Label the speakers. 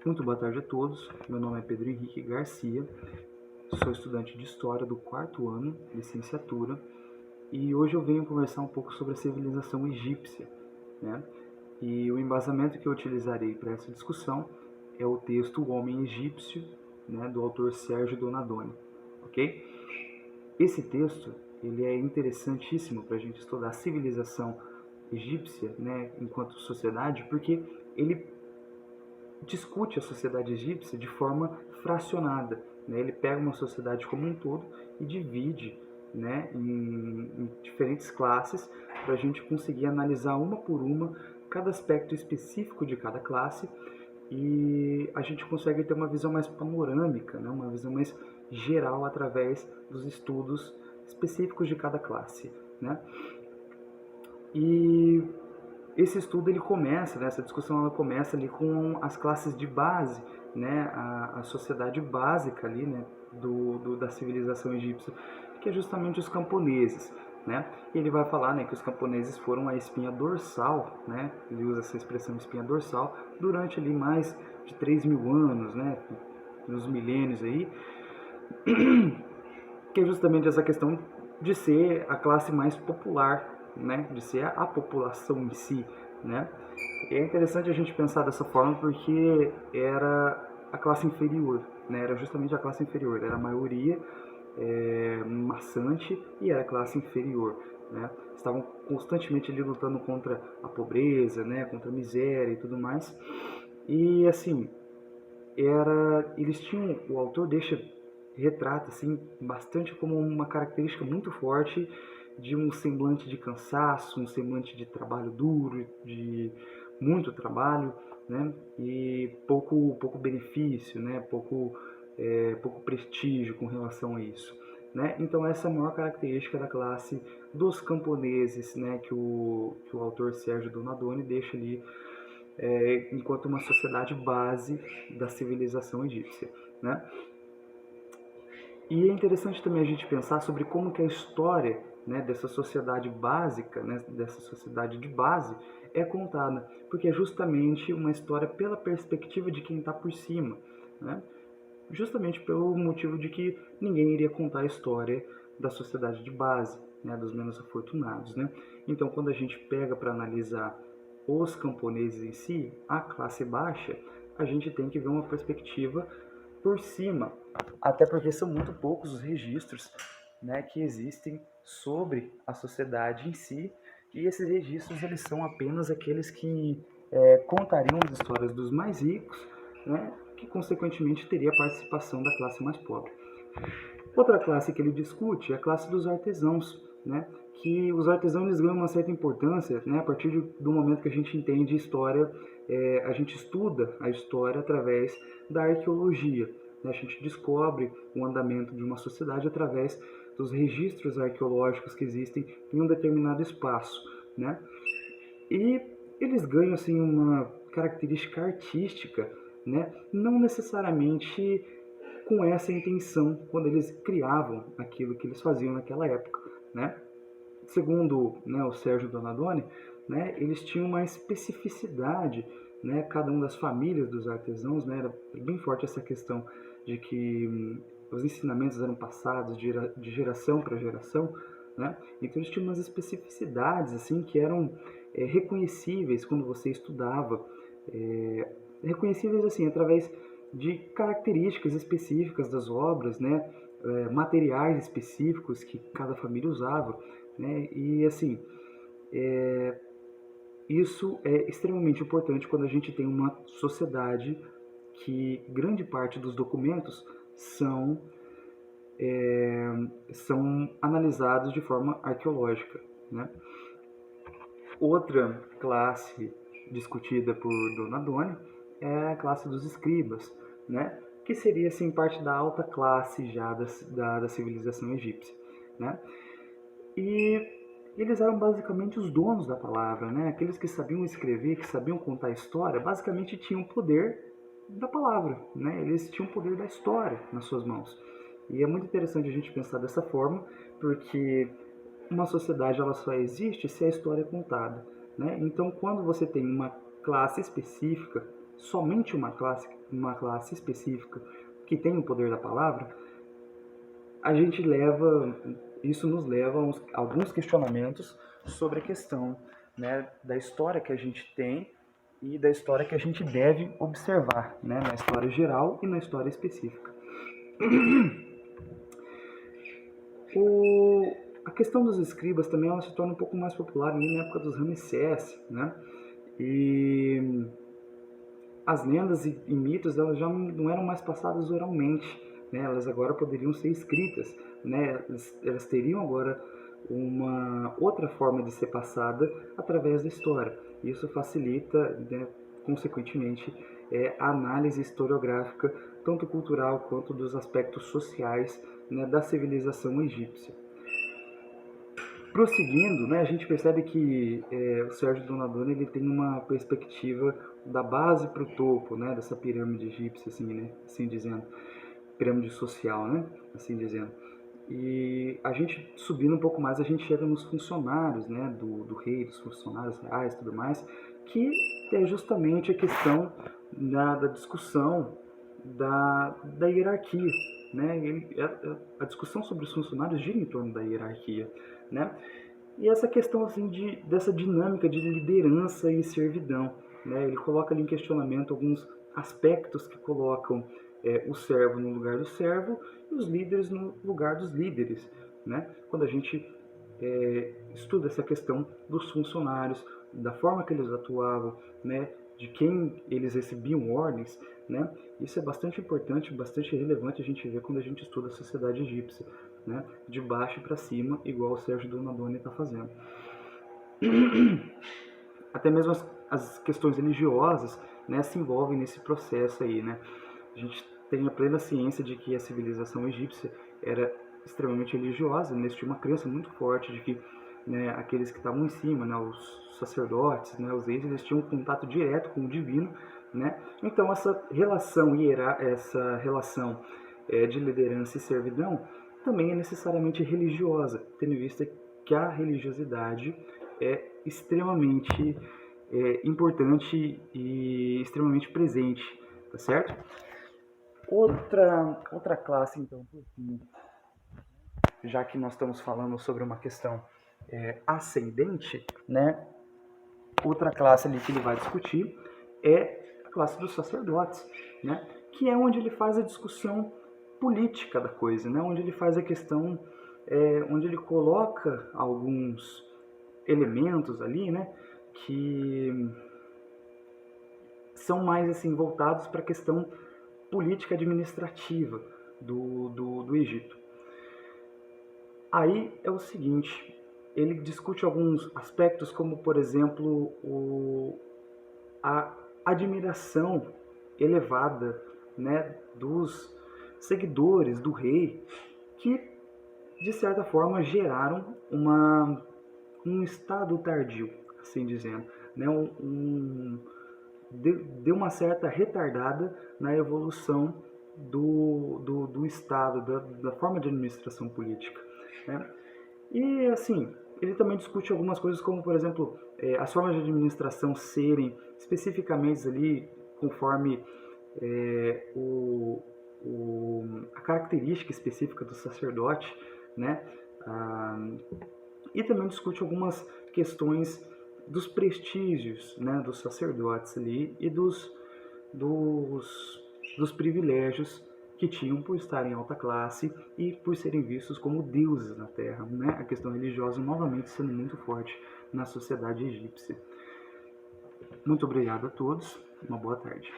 Speaker 1: Muito boa tarde a todos, meu nome é Pedro Henrique Garcia, sou estudante de História do 4º ano, licenciatura, e hoje eu venho conversar um pouco sobre a civilização egípcia, né? E o embasamento que eu utilizarei para essa discussão é o texto O Homem Egípcio, né, do autor Sérgio Donadoni, ok? Esse texto ele é interessantíssimo para a gente estudar a civilização egípcia, né, enquanto sociedade, porque ele discute a sociedade egípcia de forma fracionada, né? Ele pega uma sociedade como um todo e divide, né, em diferentes classes para a gente conseguir analisar uma por uma cada aspecto específico de cada classe e a gente consegue ter uma visão mais panorâmica, né, uma visão mais geral através dos estudos específicos de cada classe, né? E esse estudo ele começa, né, essa discussão ela começa ali com as classes de base, né, a sociedade básica ali, né, da civilização egípcia, que é justamente os camponeses, né? E ele vai falar, né, que os camponeses foram a espinha dorsal, né? Ele usa essa expressão espinha dorsal durante ali mais de 3.000 anos, né? Nos milênios aí, que é justamente essa questão de ser a classe mais popular, né? De ser a população em si, né? E é interessante a gente pensar dessa forma porque era a classe inferior, né? Era justamente a classe inferior, era a maioria maçante e era a classe inferior, né? Estavam constantemente ali lutando contra a pobreza, né? Contra a miséria e tudo mais. E assim, eles tinham, o autor retrata assim bastante como uma característica muito forte de um semblante de cansaço, um semblante de trabalho duro, de muito trabalho, né? E pouco benefício, né? Pouco prestígio com relação a isso, né? Então essa é a maior característica da classe dos camponeses, né? Que o autor Sérgio Donadoni deixa ali enquanto uma sociedade base da civilização egípcia, né? E é interessante também a gente pensar sobre como que a história, né, dessa sociedade básica, né, dessa sociedade de base, é contada, porque é justamente uma história pela perspectiva de quem está por cima, né? Justamente pelo motivo de que ninguém iria contar a história da sociedade de base, né, dos menos afortunados, né? Então, quando a gente pega para analisar os camponeses em si, a classe baixa, a gente tem que ver uma perspectiva por cima, até porque são muito poucos os registros, né, que existem sobre a sociedade em si, e esses registros eles são apenas aqueles que contariam as histórias dos mais ricos, né, que consequentemente teria a participação da classe mais pobre. Outra classe que ele discute é a classe dos artesãos, né? Que os artesãos eles ganham uma certa importância, né? A partir do momento que a gente entende história, a gente estuda a história através da arqueologia, né? A gente descobre o andamento de uma sociedade através dos registros arqueológicos que existem em um determinado espaço, né? E eles ganham assim uma característica artística, né? Não necessariamente com essa intenção quando eles criavam aquilo que eles faziam naquela época, né? Segundo, né, o Sérgio Donadoni, né, eles tinham uma especificidade, né, cada uma das famílias dos artesãos, né, era bem forte essa questão de que os ensinamentos eram passados de geração para geração, né? Então eles tinham umas especificidades assim que eram reconhecíveis quando você estudava, reconhecíveis assim através de características específicas das obras, né? Materiais específicos que cada família usava, né? E assim, isso é extremamente importante quando a gente tem uma sociedade que grande parte dos documentos são são analisados de forma arqueológica, né? Outra classe discutida por Donadoni é a classe dos escribas, né? Que seria assim parte da alta classe já da civilização egípcia, né? E eles eram basicamente os donos da palavra, né? Aqueles que sabiam escrever, que sabiam contar história, basicamente tinham o poder da palavra, né? Eles tinham o poder da história nas suas mãos. E é muito interessante a gente pensar dessa forma, porque uma sociedade ela só existe se a história é contada, né? Então, quando você tem uma classe específica, somente uma classe específica que tem o poder da palavra, isso nos leva a alguns questionamentos sobre a questão, né, da história que a gente tem e da história que a gente deve observar, né, na história geral e na história específica. A questão dos escribas também ela se torna um pouco mais popular ali na época dos Ramsés, né? E as lendas e mitos elas já não eram mais passadas oralmente, né? Elas agora poderiam ser escritas, né? Elas teriam agora uma outra forma de ser passada através da história. Isso facilita, né, consequentemente, a análise historiográfica, tanto cultural quanto dos aspectos sociais, né, da civilização egípcia. Prosseguindo, né, a gente percebe que o Sérgio Donadoni ele tem uma perspectiva da base para o topo, né, dessa pirâmide egípcia, assim, né, assim dizendo, pirâmide social, né, assim dizendo. E a gente subindo um pouco mais, a gente chega nos funcionários, né, do rei, dos funcionários reais, tudo mais, que é justamente a questão da discussão da hierarquia, né? A discussão sobre os funcionários gira em torno da hierarquia, né? E essa questão assim dessa dinâmica de liderança e servidão, né? Ele coloca ali em questionamento alguns aspectos que colocam o servo no lugar do servo e os líderes no lugar dos líderes, né? Quando a gente estuda essa questão dos funcionários, da forma que eles atuavam, né? De quem eles recebiam ordens, né? Isso é bastante importante, bastante relevante a gente ver quando a gente estuda a sociedade egípcia, né? De baixo para cima, igual o Sérgio Donadoni está fazendo. Até mesmo as questões religiosas, né, se envolvem nesse processo aí, né? A gente tem a plena ciência de que a civilização egípcia era extremamente religiosa, né? Tinha uma crença muito forte de que, né, aqueles que estavam em cima, né, os sacerdotes, né, os reis, eles tinham um contato direto com o divino, né? Então essa relação de liderança e servidão também é necessariamente religiosa, tendo em vista que a religiosidade é extremamente importante e extremamente presente, tá certo? Outra classe, então, já que nós estamos falando sobre uma questão ascendente, né? Outra classe ali que ele vai discutir é a classe dos sacerdotes, né? Que é onde ele faz a discussão política da coisa, né? Onde ele faz a questão, onde ele coloca alguns elementos ali, né? Que são mais assim voltados para a questão política administrativa do Egito. Aí é o seguinte, ele discute alguns aspectos como, por exemplo, a admiração elevada, né, dos seguidores do rei, que de certa forma geraram um estado tardio, assim dizendo, né, deu uma certa retardada na evolução do Estado, da forma de administração política, né? E assim, ele também discute algumas coisas como, por exemplo, as formas de administração serem especificamente ali conforme a característica específica do sacerdote, né? E também discute algumas questões dos prestígios, né, dos sacerdotes ali e dos privilégios que tinham por estarem em alta classe e por serem vistos como deuses na Terra, né? A questão religiosa novamente sendo muito forte na sociedade egípcia. Muito obrigado a todos, uma boa tarde.